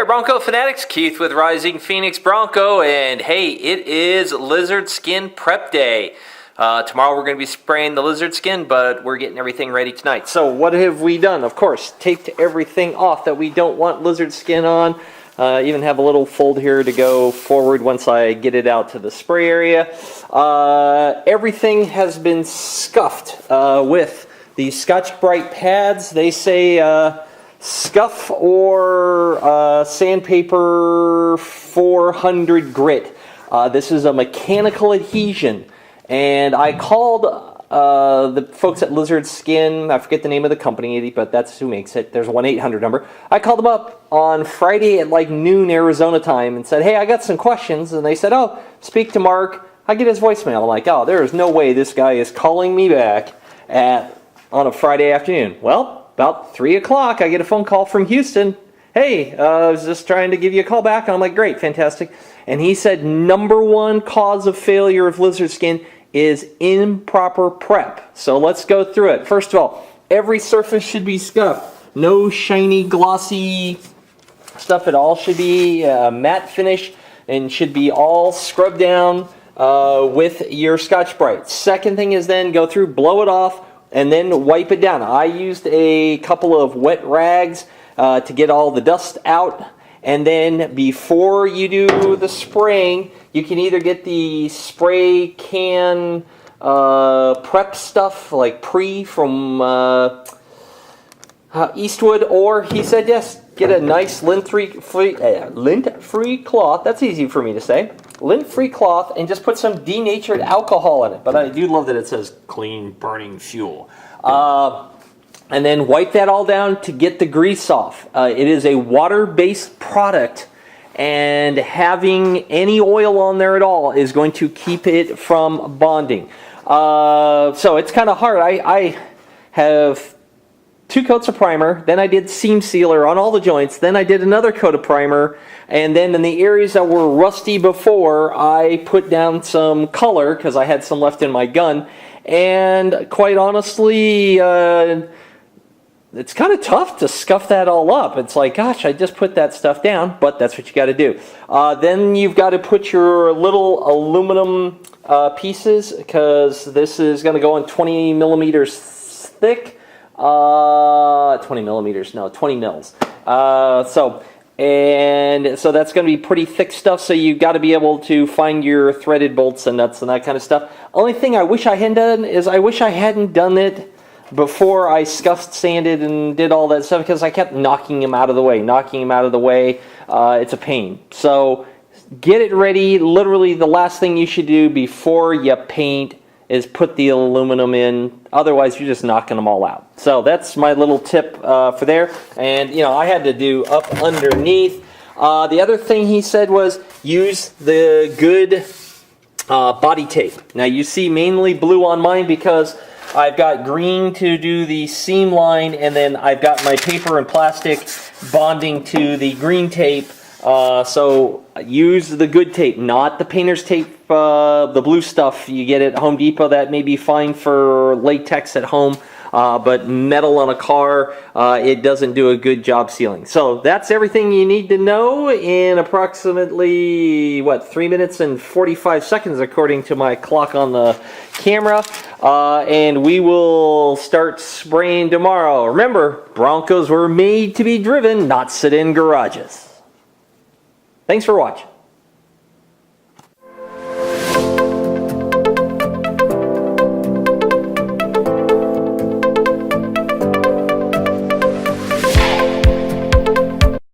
Bronco Fanatics, Keith with Rising Phoenix Bronco, and hey, it is LizardSkin Prep Day. Tomorrow we're going to be spraying the LizardSkin, but we're getting everything ready tonight. So what have we done? Of course, taped everything off that we don't want LizardSkin on. Even have a little fold here to go forward once I get it out to the spray area. Everything has been scuffed with the Scotch-Brite pads. They say scuff or sandpaper 400 grit. This is a mechanical adhesion. And I called the folks at LizardSkin, I forget the name of the company, but that's who makes it. There's a 1-800 number. I called them up on Friday at like noon Arizona time and said, hey, I got some questions. And they said, oh, speak to Mark. I get his voicemail. I'm like, oh, there is no way this guy is calling me back on a Friday afternoon. Well, about 3 o'clock, I get a phone call from Houston. Hey, I was just trying to give you a call back. And I'm like, great, fantastic. And he said, number one cause of failure of LizardSkin is improper prep. So let's go through it. First of all, every surface should be scuffed. No shiny, glossy stuff at all. Should be matte finish and should be all scrubbed down with your Scotch-Brite. Second thing is then go through, blow it off, and then wipe it down. I used a couple of wet rags to get all the dust out. And then before you do the spraying, you can either get the spray can prep stuff like from Eastwood, or he said yes, get a nice lint-free cloth. That's easy for me to say. Lint-free cloth, and just put some denatured alcohol in it. But I do love that it says clean burning fuel. And then wipe that all down to get the grease off. It is a water-based product, and having any oil on there at all is going to keep it from bonding. So it's kind of hard. I have 2 coats of primer, then I did seam sealer on all the joints, then I did another coat of primer, and then in the areas that were rusty before, I put down some color because I had some left in my gun. And quite honestly, it's kind of tough to scuff that all up. It's like, gosh, I just put that stuff down, but that's what you got to do. Then you've got to put your little aluminum pieces, because this is going to go on 20 millimeters thick. 20 millimeters, no, 20 mils. So that's going to be pretty thick stuff, so you've got to be able to find your threaded bolts and nuts and that kind of stuff. Only thing I wish I hadn't done is I wish I hadn't done it before I scuffed, sanded, and did all that stuff, because I kept knocking them out of the way. It's a pain. So get it ready. Literally the last thing you should do before you paint is put the aluminum in. Otherwise, you're just knocking them all out. So that's my little tip for there. And, you know, I had to do up underneath. The other thing he said was use the good body tape. Now, you see mainly blue on mine because I've got green to do the seam line, and then I've got my paper and plastic bonding to the green tape. So use the good tape, not the painter's tape, the blue stuff you get at Home Depot that may be fine for latex at home, but metal on a car, it doesn't do a good job sealing. So that's everything you need to know in approximately, 3 minutes and 45 seconds according to my clock on the camera. And we will start spraying tomorrow. Remember, Broncos were made to be driven, not sit in garages. Thanks for watching.